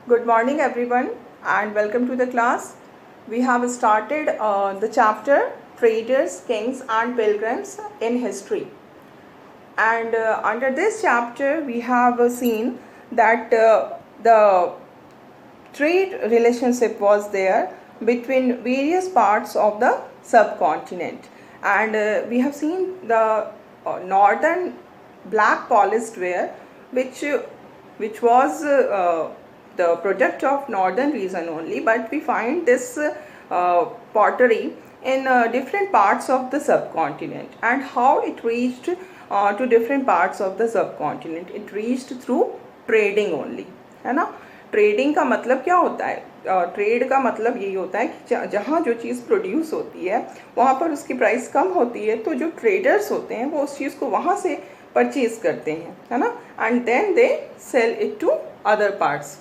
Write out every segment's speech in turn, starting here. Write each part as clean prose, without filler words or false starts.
Good morning everyone and welcome to the class. We have started the chapter Traders, Kings and Pilgrims in History. And under this chapter we have seen that the trade relationship was there between various parts of the subcontinent. And we have seen the northern black polished ware which was the product of northern region only, but we find this pottery in different parts of the subcontinent. And how it reached to different parts of the subcontinent, it reached through trading only, है ना. Trading का मतलब क्या होता है? Trade का मतलब यही होता है कि जहाँ जो चीज़ प्रोड्यूस होती है वहाँ पर उसकी प्राइस कम होती है, तो जो ट्रेडर्स होते हैं वो उस चीज़ को वहाँ से परचेज करते हैं, है ना. And then they sell it to other parts.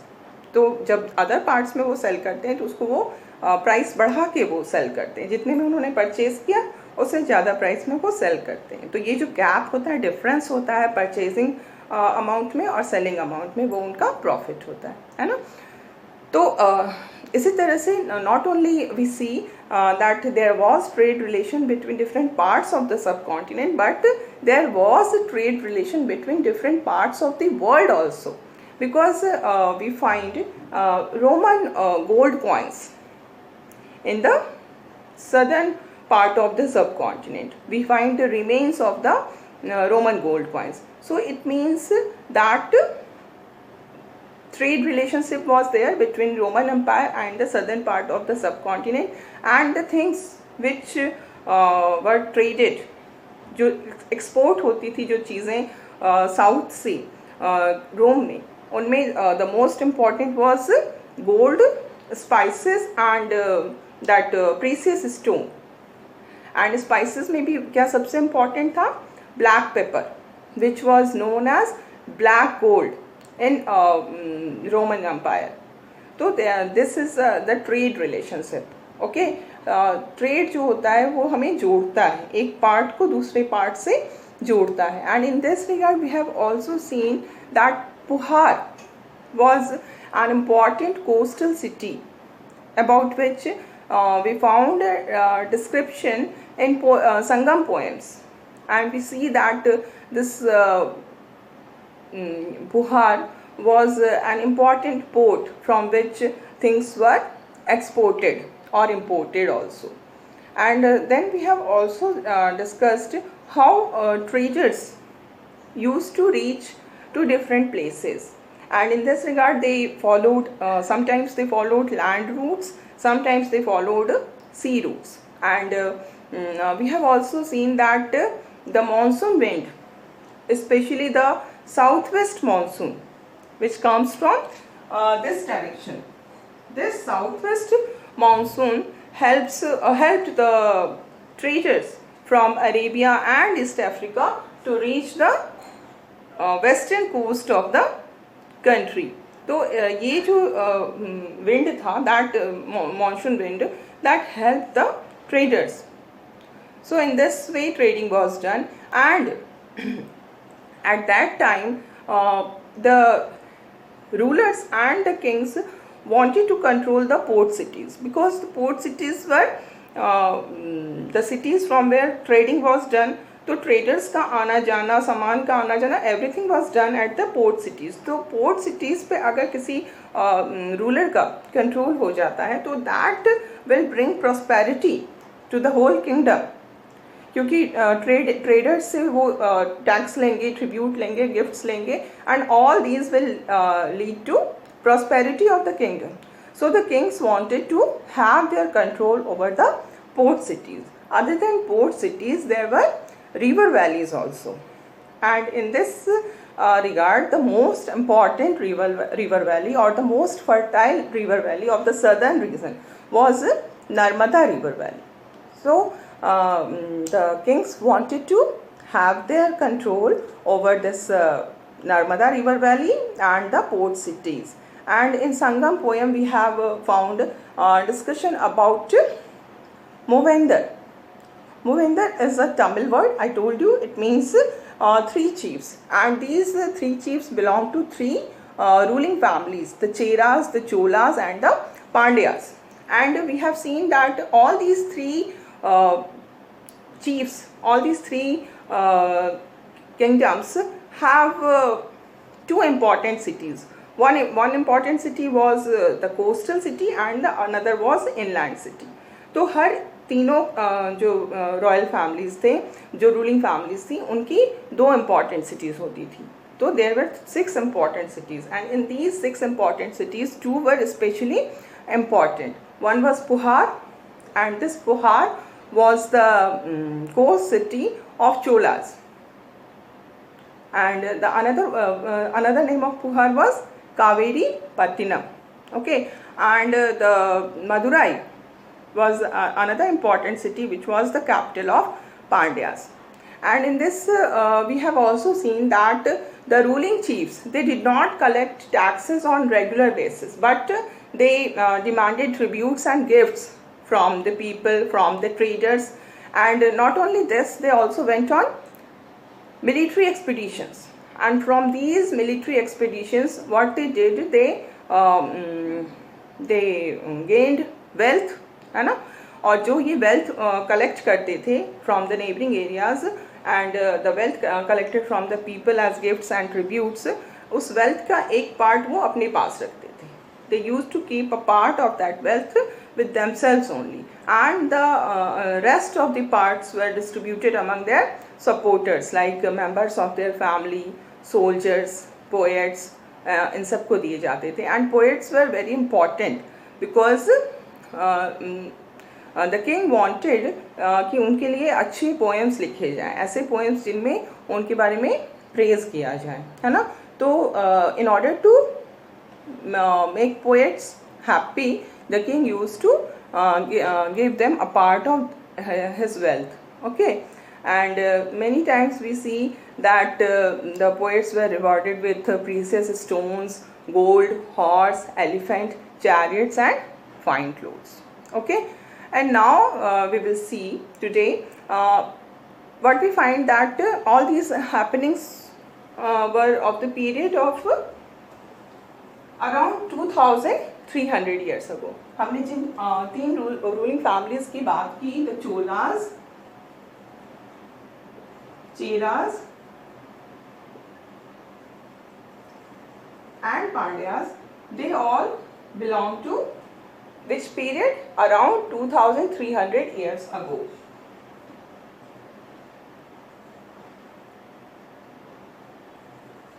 तो जब अदर पार्ट्स में वो सेल करते हैं तो उसको वो प्राइस बढ़ा के वो सेल करते हैं. जितने में उन्होंने परचेज किया उससे ज़्यादा प्राइस में वो सेल करते हैं. तो ये जो गैप होता है, डिफरेंस होता है परचेजिंग अमाउंट में और सेलिंग अमाउंट में, वो उनका प्रॉफिट होता है ना. तो इसी तरह से not only we see that there was trade relation between different parts of the subcontinent, but there was trade relation between different parts of the world also, because we find Roman gold coins in the southern part of the subcontinent. We find the remains of the Roman gold coins. So it means that trade relationship was there between Roman Empire and the southern part of the subcontinent, and the things which were traded, जो export होती थी जो चीज़ें south से Rome में, उनमें the most important was gold, spices and that precious stone. And spices में भी क्या सबसे इम्पॉर्टेंट था? Black pepper, which was known as black gold in Roman empire. तो this is the trade relationship. Okay, trade जो होता है वो हमें जोड़ता है, एक पार्ट को दूसरे पार्ट से जोड़ता है. And in this regard we have also seen that Puhar was an important coastal city about which we found a description in Sangam poems, and we see that this Puhar was an important port from which things were exported or imported also. And then we have also discussed how traders used to reach to different places, and in this regard they followed sometimes they followed land routes, sometimes they followed sea routes. And we have also seen that the monsoon wind, especially the southwest monsoon which comes from this direction, this southwest monsoon helped the traders from Arabia and East Africa to reach the western coast of the country. तो ये जो wind था, that monsoon wind, that help the traders. So in this way trading was done. And at that time the rulers and the kings wanted to control the port cities, because the port cities were the cities from where trading was done. तो traders का आना जाना, सामान का आना जाना, everything was done at the port cities. तो port cities पे अगर किसी रूलर का कंट्रोल हो जाता है तो that will bring prosperity to the whole kingdom, क्योंकि ट्रेडर्स से वो टैक्स लेंगे, ट्रिब्यूट लेंगे, गिफ्ट्स लेंगे, and all these will lead to prosperity of the kingdom. So the kings wanted to have their control over the port cities. Other than port cities, there were river valleys also, and in this regard the most important river valley or the most fertile river valley of the southern region was Narmada river valley. So the kings wanted to have their control over this Narmada river valley and the port cities. And in Sangam poem we have found discussion about Movendar. Movendar is a Tamil word. I told you it means three chiefs, and these three chiefs belong to three ruling families, the Cheras, the Cholas and the Pandyas. And we have seen that all these three chiefs, all these three kingdoms have two important cities. One important city was the coastal city and the another was inland city. तो हर तीनों जो royal families थे, जो ruling families थी, उनकी दो important cities होती थी. तो there were 6 important cities, and in these 6 important cities 2 were especially important. One was Puhar, and this Puhar was the coast city of Cholas, and the another name of Puhar was Kaveri Pattinam. Okay, and the Madurai was another important city which was the capital of Pandyas. And in this we have also seen that the ruling chiefs, they did not collect taxes on regular basis, but they demanded tributes and gifts from the people, from the traders. And not only this, they also went on military expeditions, and from these military expeditions what they did, they gained wealth, है ना. और जो ये wealth collect करते थे from the neighbouring areas and the wealth collected from the people as gifts and tributes, उस wealth का एक पार्ट वो अपने पास रखते थे. They use to keep a part of that wealth with themselves only, and the rest of the parts were distributed among their supporters, like members of their family, soldiers, poets, इन सबको दिए जाते थे. And poets were very important because the king wanted कि उनके लिए अच्छे poems लिखे जाएं, ऐसे poems जिनमें उनके बारे में praise किया जाए, है ना. तो in order to make poets happy, the king used to give them a part of his wealth. Okay, and many times we see that the poets were rewarded with precious stones, gold, horse, elephant, chariots and fine clothes. Okay, and now we will see today what we find that all these happenings were of the period of around 2300 years ago. हमने जिन तीन ruling families की बात की, the Cholas, Cheras and Pandyas, they all belong to which period? Around 2300 years ago.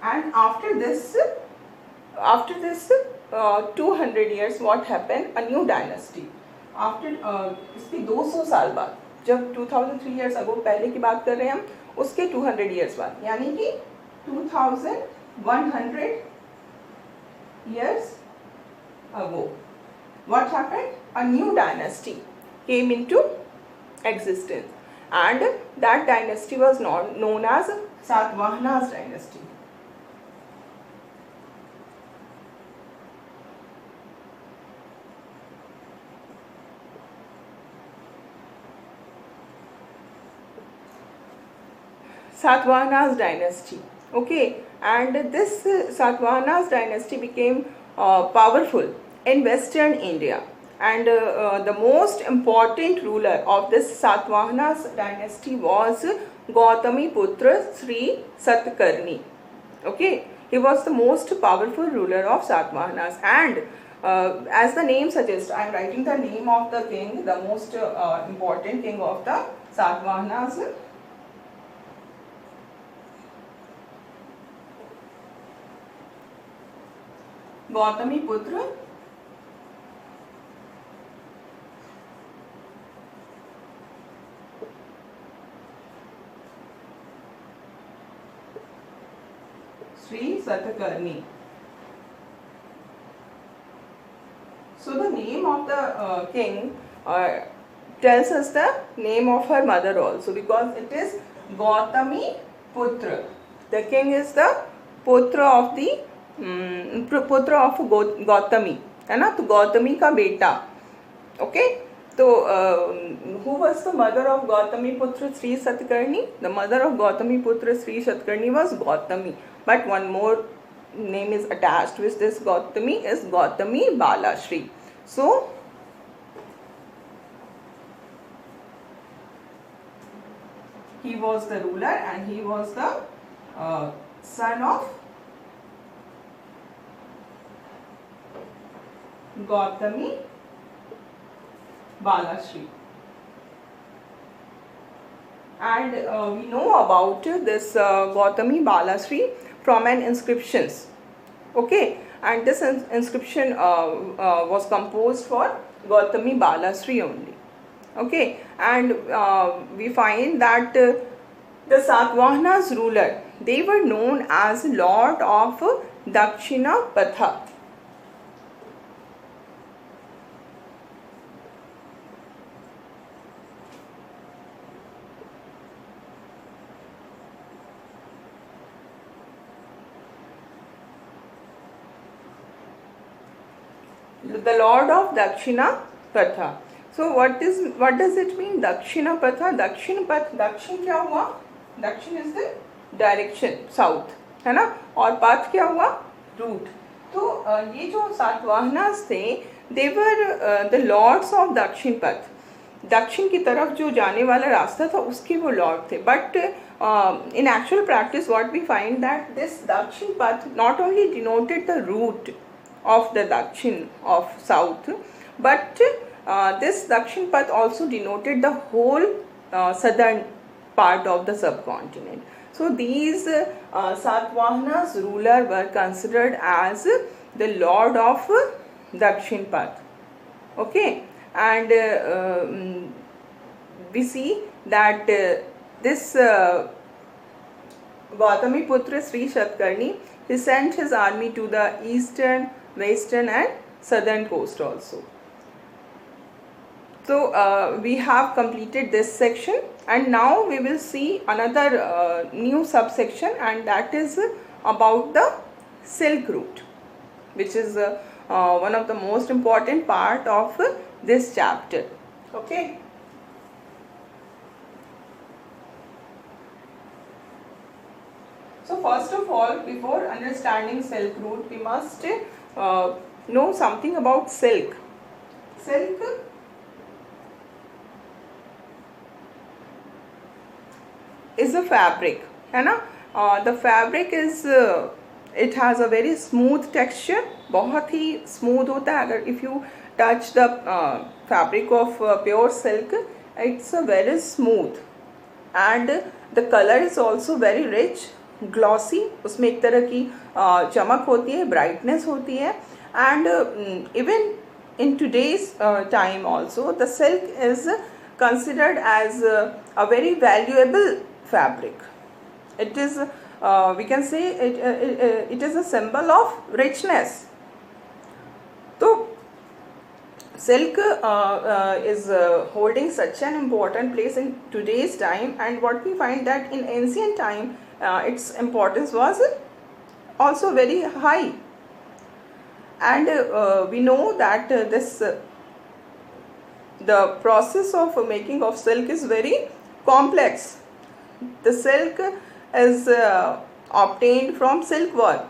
And after this 200 years, what happened? A new dynasty. After इसके 200 साल बाद, जब 2003 years ago पहले की बात कर रहे हैं हम, उसके 200 years बाद, यानी कि 2100 years ago, what happened? A new dynasty came into existence, and that dynasty was known as Satavahanas dynasty. Satavahanas dynasty. Okay, and this Satavahanas dynasty became powerful in Western India, and the most important ruler of this Satavahanas dynasty was Gautami Putra Sri Satkarni. Okay, he was the most powerful ruler of Satavahanas, and as the name suggests, I am writing the name of the king, the most important king of the Satavahanas. Gautami Putra Sri Satkarni. So the name of the king tells us the name of her mother also, because it is Gautami Putra. The king is the putra of the putra of Gautami, है ना. तो गौतमी का बेटा. Okay, तो who was the mother of Gautami putra Shri Satakarni? The mother of Gautami putra Shri Satakarni was Gautami. But one more name is attached with this Gautami is Gautami Balashri. So he was the ruler and he was the son of Gautami Balashri. And we know about this Gautami Balashri from an inscriptions. Okay, and this inscription was composed for Gautami Balashri only. Okay, and we find that the Satavahanas ruler, they were known as Lord of Dakshina Patha. The Lord of Dakshina Patha. So what does it mean Dakshina Patha? Dakshin Path, Dakshin क्या हुआ? Dakshin is the direction, south, है ना? और path क्या हुआ? Route. तो ये जो सातवाहनास थे, they were the lords of Dakshin Path. दक्षिण की तरफ जो जाने वाला रास्ता था उसके वो लॉर्ड थे. But in actual practice what we find that this Dakshin Path not only denoted the route of the Dakshin of south, but this Dakshin Path also denoted the whole southern part of the subcontinent. So these Satavahanas ruler were considered as the lord of Dakshin Path. Okay, and we see that this Gautami Putra Sri Shatkarni, he sent his army to the eastern, western and southern coast also. So we have completed this section, and now we will see another new subsection, and that is about the Silk Route, which is one of the most important part of this chapter. Okay. So first of all, before understanding Silk Route, we must know something about silk. Silk is a fabric, है ना? The fabric is it has a very smooth texture, बहुत ही smooth होता है. अगर if you touch the fabric of pure silk, it's a very smooth, and the color is also very rich, glossy. उसमें एक तरह की चमक होती है, brightness होती है, and even in today's time also the silk is considered as a very valuable fabric. It is we can say it is a symbol of richness. So silk is holding such an important place in today's time, and what we find that in ancient time its importance was also very high, and we know that the process of making of silk is very complex. The silk is obtained from silkworm,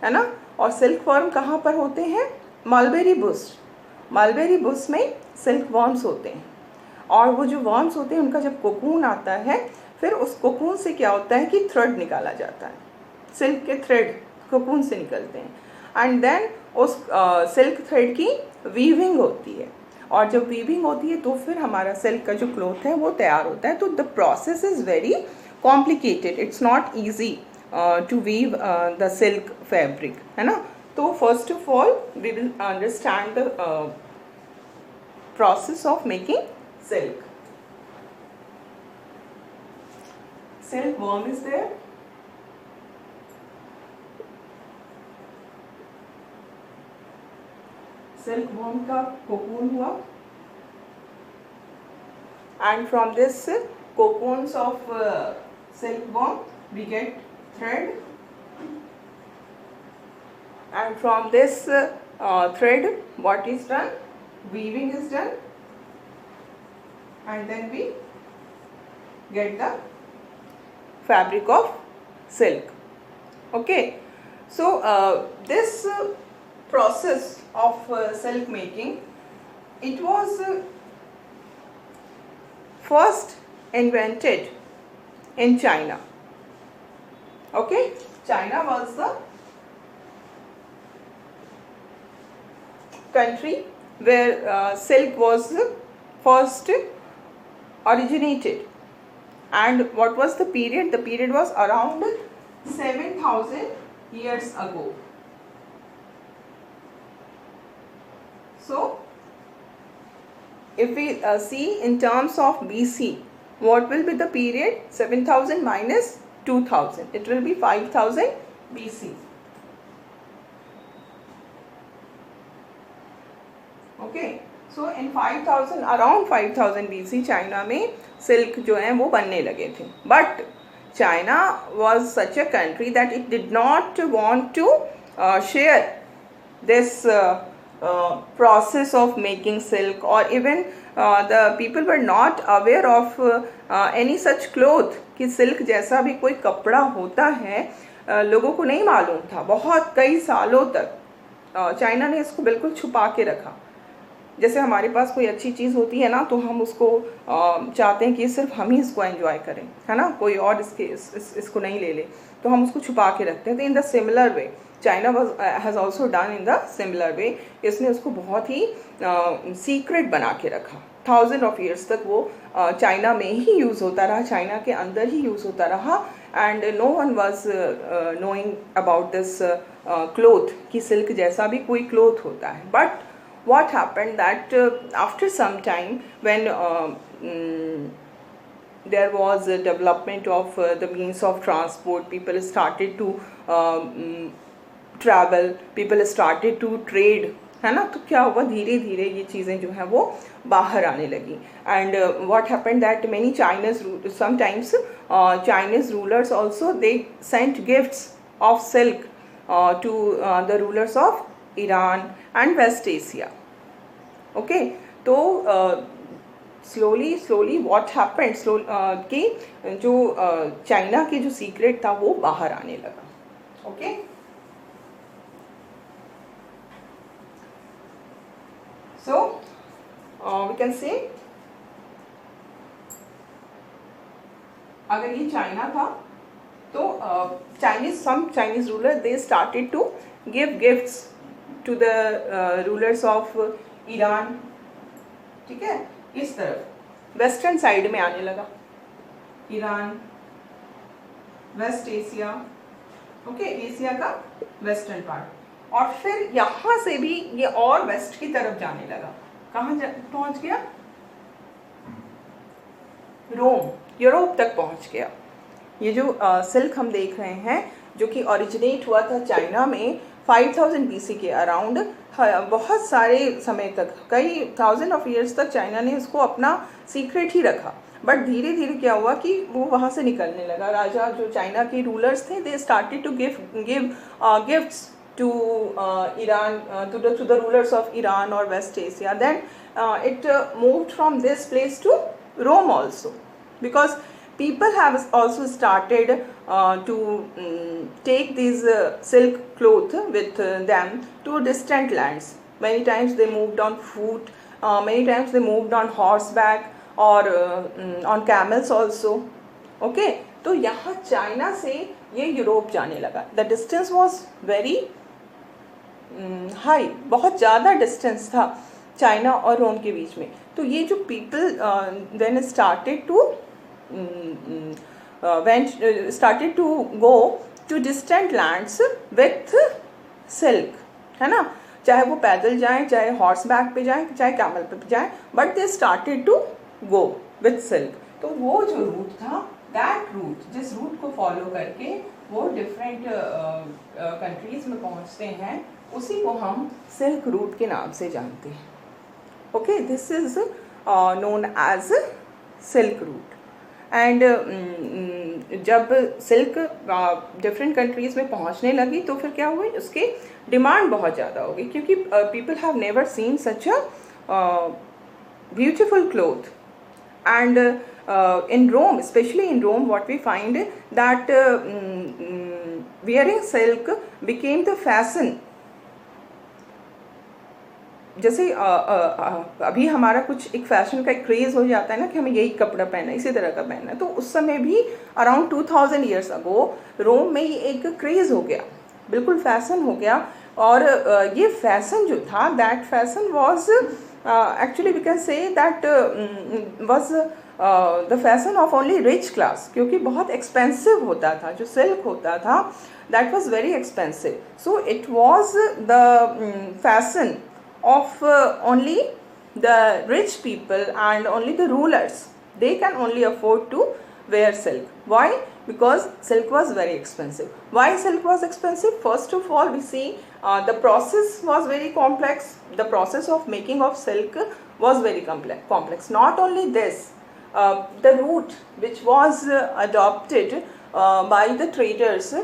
है ना? और silkworm कहाँ पर होते हैं? Mulberry Bush में silk worms होते हैं, और वो जो वर्म्स होते हैं उनका जब कोकून आता है, फिर उस कोकून से क्या होता है कि थ्रेड निकाला जाता है. सिल्क के थ्रेड कोकून से निकलते हैं, एंड देन उस सिल्क थ्रेड की वीविंग होती है, और जब वीविंग होती है तो फिर हमारा सिल्क का जो क्लॉथ है वो तैयार होता है. तो the process is very complicated, it's not easy to weave the silk fabric, है ना? तो first of all we will understand the process of making silk. Silkworm is there. Silkworm का cocoon हुआ, and from this cocoons of silkworm we get thread, and from this thread what is done? Weaving is done, and then we get the fabric of silk. Okay, So this process of silk making, it was first invented in China. Okay, China was the country where silk was first originated. And what was the period? The period was around 7,000 years ago. So if we see in terms of BC, what will be the period? 7,000 minus 2,000. It will be 5,000 BC. Okay. So in 5,000, around 5,000 BC, China में silk जो है वो बनने लगे थे. But China was such a country that it did not want to share this process of making silk, or even the people were not aware of any such cloth कि silk जैसा भी कोई कपड़ा होता है, लोगों को नहीं मालूम था. बहुत कई सालों तक चाइना ने इसको बिल्कुल छुपा के रखा. जैसे हमारे पास कोई अच्छी चीज़ होती है ना, तो हम उसको चाहते हैं कि सिर्फ हम ही इसको एंजॉय करें, है ना, कोई और इसको नहीं ले ले, तो हम उसको छुपा के रखते हैं. तो in the similar way China has also done in the similar way. इसने उसको बहुत ही सीक्रेट बना के रखा. 1000 ऑफ ईयर्स तक वो चाइना में ही यूज़ होता रहा, चाइना के अंदर ही यूज़ होता रहा. And no one was knowing about this cloth कि सिल्क जैसा भी कोई क्लोथ होता है. But what happened that after some time, when there was a development of the means of transport, people started to travel, people started to trade, है ना. तो क्या हुआ, धीरे धीरे ये चीज़ें जो हैं वो बाहर आने लगी. And what happened that many sometimes Chinese rulers also, they sent gifts of silk to the rulers of Iran and West Asia. Okay, तो slowly what happened, कि जो चाइना की जो सीक्रेट था वो बाहर आने लगा. Okay, so we can say, अगर ये चाइना था तो some Chinese rulers, they started to give gifts to the rulers of Iran. ठीक है, इस तरफ वेस्टर्न साइड में आने लगा Iran, west Asia. Okay, Asia का वेस्टर्न पार्ट. और फिर यहाँ से भी ये और वेस्ट की तरफ जाने लगा. कहाँ पहुँच गया? रोम, यूरोप तक पहुँच गया. ये जो सिल्क हम देख रहे हैं, जो कि ओरिजिनेट हुआ था चाइना में 5000 BC के अराउंड, बहुत सारे समय तक, कई 1000 ऑफ ईयर्स तक चाइना ने इसको अपना सीक्रेट ही रखा. बट धीरे धीरे क्या हुआ कि वो वहाँ से निकलने लगा. राजा जो चाइना के रूलर्स थे, they started to give gifts to Iran, to the rulers of Iran और west Asia. Then it moved from this place to Rome also, because people have also started to take these silk cloth with them to distant lands. Many times they moved on foot, many times they moved on horseback or on camels also. Okay, तो यहाँ China से ये Europe जाने लगा. The distance was very high, बहुत ज़्यादा distance था China और रोम के बीच में. तो ये जो people then started to started to go to distant lands with silk, है ना. चाहे वो पैदल जाएं, चाहे हॉर्स बैक पे जाएं, चाहे कैमल पे जाएं, but they started to go with silk. तो वो जो रूट था, दैट रूट, जिस रूट को फॉलो करके वो डिफरेंट कंट्रीज में पहुंचते हैं, उसी को हम सिल्क रूट के नाम से जानते हैं. Okay, this is known as silk route. And जब सिल्क डिफरेंट कंट्रीज़ में पहुंचने लगी, तो फिर क्या हुआ, उसके डिमांड बहुत ज़्यादा हो गई, क्योंकि people have never seen such a beautiful cloth. And in Rome, especially in Rome, what we find that wearing silk became the fashion. जैसे अभी हमारा कुछ एक फैशन का एक क्रेज़ हो जाता है ना कि हमें यही कपड़ा पहनना है, इसी तरह का पहनना है, तो उस समय भी अराउंड 2000 ईयर्स अगो रोम में ये एक क्रेज़ हो गया, बिल्कुल फैशन हो गया. और ये फैशन जो था, that fashion was actually we can say that was the fashion of only rich class, क्योंकि बहुत एक्सपेंसिव होता था. जो सिल्क होता था that was very expensive. So it was the fashion of only the rich people and only the rulers. They can only afford to wear silk. Why? Because silk was very expensive. Why silk was expensive? First of all, we see the process was very complex. The process of making of silk was very complex. Not only this, the route which was adopted by the traders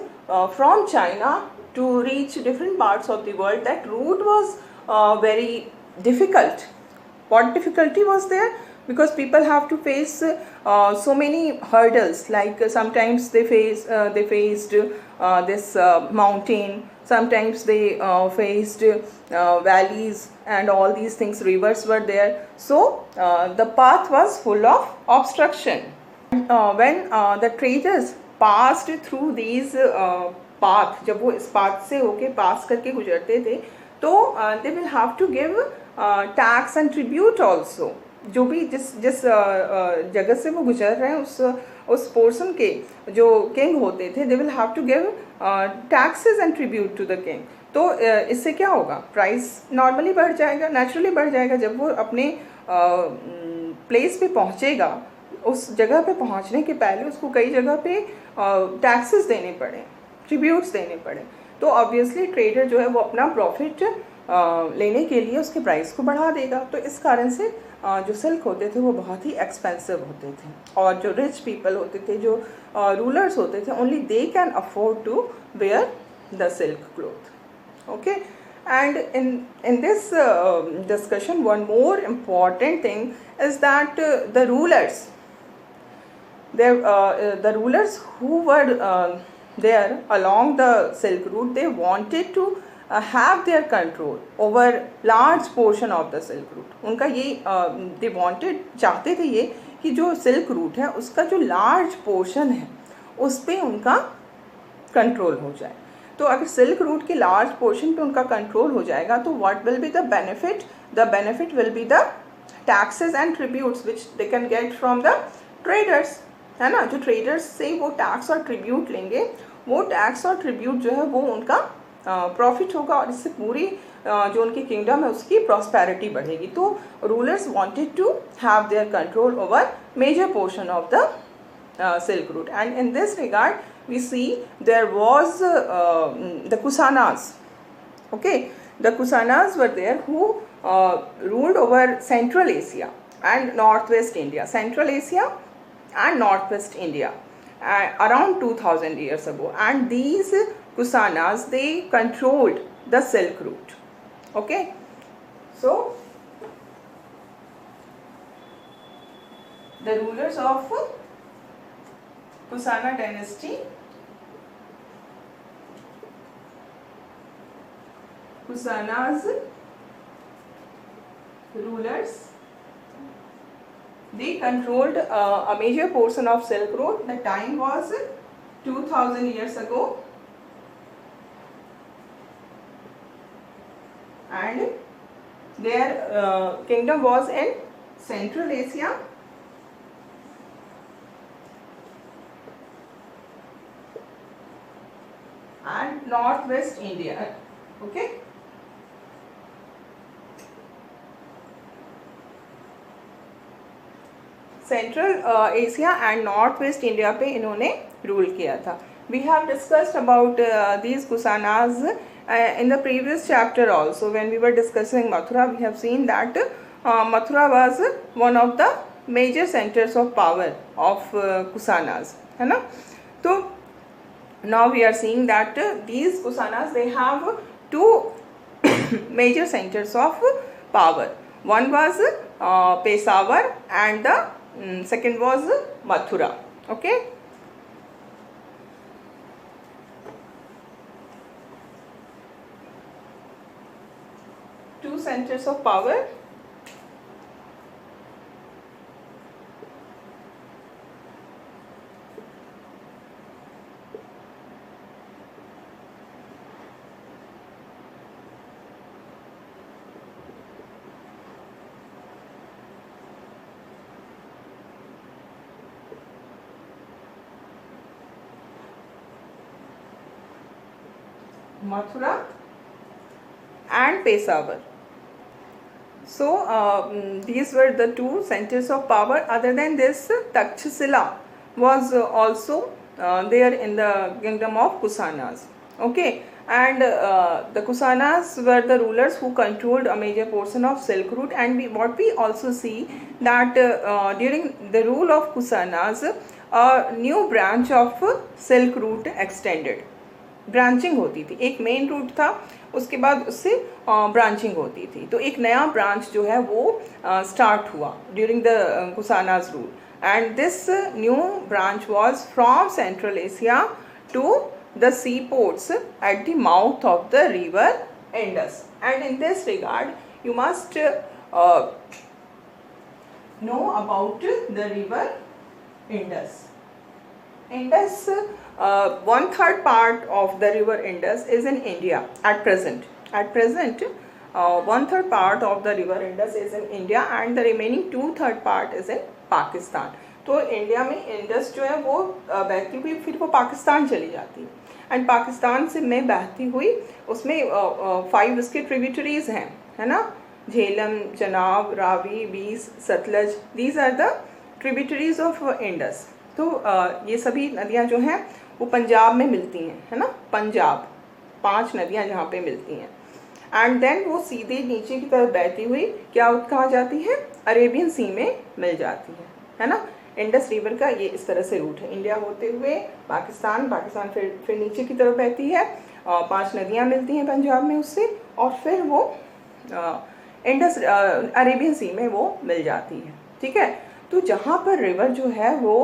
from China to reach different parts of the world, that route was very difficult. What difficulty was there? Because people have to face so many hurdles. Like sometimes they faced this mountain. Sometimes they faced valleys and all these things. Rivers were there. So the path was full of obstruction. When the traders passed through these path, जब वो इस path से होके पास करके गुजरते थे, तो they will have to give tax and tribute also. जो भी जिस जगह से वो गुजर रहे हैं उस पोर्सन के जो किंग होते थे, they will have to give taxes and tribute to the king. तो इससे क्या होगा? प्राइस नॉर्मली बढ़ जाएगा, नेचुरली बढ़ जाएगा. जब वो अपने प्लेस पे पहुंचेगा, उस जगह पे पहुंचने के पहले उसको कई जगह पे टैक्सेस देने पड़े, ट्रिब्यूट्स देने पड़े. तो ऑब्वियसली ट्रेडर जो है वो अपना प्रॉफिट लेने के लिए उसके प्राइस को बढ़ा देगा. तो इस कारण से जो सिल्क होते थे वो बहुत ही एक्सपेंसिव होते थे. और जो रिच पीपल होते थे, जो रूलर्स होते थे, only they can afford to wear the silk cloth. Okay. And in this discussion one more important thing is that the rulers who were there along the silk route, they wanted to have their control over large portion of the silk route. उनका ये they wanted, चाहते थे ये कि जो silk route है उसका जो large portion है उस पे उनका कंट्रोल हो जाए. तो अगर silk route के large portion पे उनका कंट्रोल हो जाएगा तो what will be the benefit? The benefit will be the taxes and tributes which they can get from the traders, है ना. जो ट्रेडर्स से वो टैक्स और ट्रिब्यूट लेंगे, वो टैक्स और ट्रिब्यूट जो है वो उनका प्रॉफिट होगा और इससे पूरी जो उनकी किंगडम है उसकी प्रॉस्पेरिटी बढ़ेगी. तो rulers wanted to have their control over major portion of the silk route. And in this regard we see there was the Kushanas. Okay. The Kushanas were there who ruled over central Asia and north west India. Central Asia and northwest India around 2000 years ago, and these Kusanas, they controlled the Silk Route. Okay, so the rulers of Kusana dynasty, Kusanas rulers, they controlled a major portion of Silk Road. The time was 2000 years ago, and their kingdom was in Central Asia and Northwest India. Okay. Central Asia and north west India पे इन्होंने rule किया था. We have discussed about these Kushanas in the previous chapter also. When we were discussing Mathura, we have seen that Mathura was one of the major centers of power of Kusanas, है ना. तो now we are seeing that these Kusanas, they have two major centers of power. One was Peshawar and the second was Mathura. Okay. two centers of power. Mathura and Peshawar. So these were the two centers of power. Other than this, Takshashila was also there in the kingdom of Kusanas. Okay, and the Kusanas were the rulers who controlled a major portion of Silk Route. And what we also see that during the rule of Kusanas, a new branch of Silk Route extended. Branching होती थी, एक main root था, उसके बाद उससे branching होती थी, तो एक नया ब्रांच जो है वो स्टार्ट हुआ during the Kushanas rule. And this new branch was from central Asia to the sea ports at the mouth of the river Indus. And in this regard you must know about the river Indus. Indus, 1/3 part of the river Indus is in India at present. At present, 1/3 part of the river Indus is in India and the remaining 2/3 part is in Pakistan. तो India में Indus जो है वो बहती हुई फिर वो पाकिस्तान चली जाती है एंड पाकिस्तान से में बहती हुई उसमें 5 इसके ट्रिब्यूटरीज हैं, है ना, Jhelum, Chenab, Ravi, Beas, Sutlej. These are the tributaries of Indus. तो ये सभी नदियाँ जो हैं वो पंजाब में मिलती हैं, है ना, पंजाब 5 नदियाँ जहाँ पे मिलती हैं. एंड देन वो सीधे नीचे की तरफ बहती हुई क्या कहाँ जाती है, अरेबियन सी में मिल जाती है ना. इंडस रिवर का ये इस तरह से रूट है, इंडिया होते हुए पाकिस्तान, पाकिस्तान फिर नीचे की तरफ बहती है, 5 नदियाँ मिलती हैं पंजाब में उससे और फिर वो इंडस अरेबियन सी में वो मिल जाती है. ठीक है, तो जहाँ पर रिवर जो है वो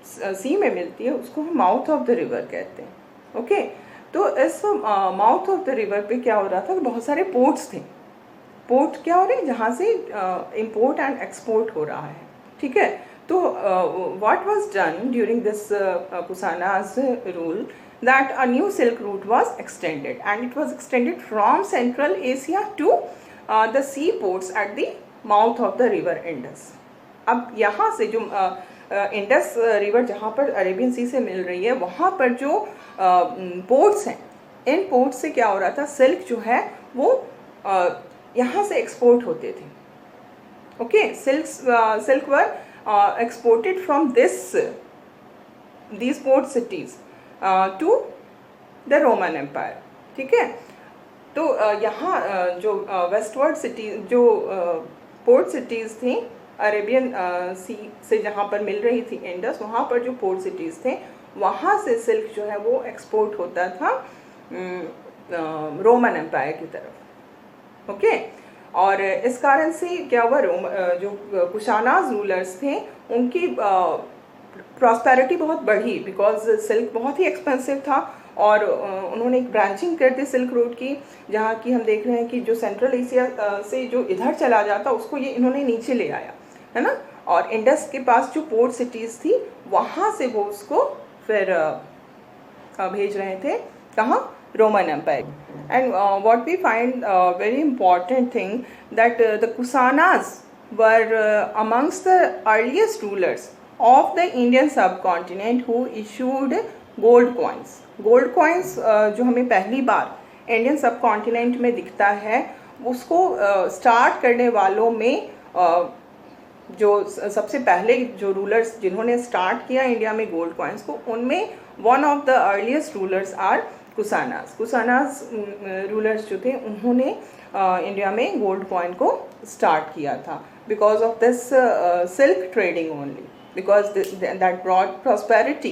सी में मिलती है उसको हम माउथ ऑफ द रिवर कहते हैं. ओके, तो इस माउथ ऑफ द रिवर पे क्या हो रहा था, बहुत सारे पोर्ट्स थे. पोर्ट क्या हो रहे हैं, जहाँ से इंपोर्ट एंड एक्सपोर्ट हो रहा है. ठीक है, तो what was done during this Kushanas rule that a new silk route was extended and it was extended from central asia to the seaports at the mouth of the river Indus. अब यहाँ से जो इंडस रिवर जहाँ पर Arabian सी से मिल रही है वहाँ पर जो पोर्ट्स हैं, इन पोर्ट्स से क्या हो रहा था, सिल्क जो है वो यहाँ से एक्सपोर्ट होते थे. Okay, silk were exported from these port cities to the Roman Empire. ठीक है, तो यहाँ जो वेस्टवर्ड सिटी जो पोर्ट सिटीज़ थी अरेबियन सी से जहाँ पर मिल रही थी इंडस, वहाँ पर जो पोर्ट सिटीज़ थे वहाँ से सिल्क जो है वो एक्सपोर्ट होता था रोमन एम्पायर की तरफ. ओके, और इस कारण से क्या हुआ, जो कुशानाज रूलर्स थे उनकी प्रॉस्पेरिटी बहुत बढ़ी बिकॉज सिल्क बहुत ही एक्सपेंसिव था और उन्होंने एक ब्रांचिंग कर दी सिल्क रूट की, जहाँ की हम देख रहे हैं कि जो सेंट्रल एशिया से जो इधर चला जाता उसको ये इन्होंने नीचे ले आया, है ना, और इंडस के पास जो पोर्ट सिटीज़ थी वहाँ से वो उसको फिर भेज रहे थे कहाँ, Roman empire. And what we find very important thing that the Kushanas were amongst the earliest rulers of the Indian subcontinent who issued gold coins. Gold coins जो हमें पहली बार इंडियन सबकॉन्टिनेंट में दिखता है, उसको स्टार्ट करने वालों में जो सबसे पहले जो रूलर्स जिन्होंने स्टार्ट किया इंडिया में गोल्ड कॉइन्स को, उनमें one of the earliest rulers are Kushanas. Kushanas rulers जो थे उन्होंने इंडिया में गोल्ड कॉइन को स्टार्ट किया था because of this silk trading only, because that brought prosperity.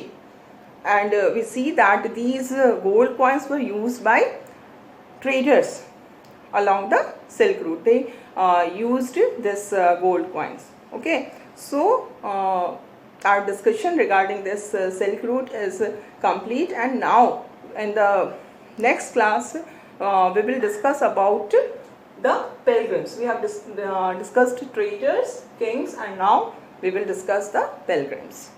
And we see that these gold coins were used by traders along the Silk Route. They used this gold coins. Okay, so our discussion regarding this Silk Route is complete, and now in the next class we will discuss about the pilgrims. We have discussed traders, kings, and now we will discuss the pilgrims.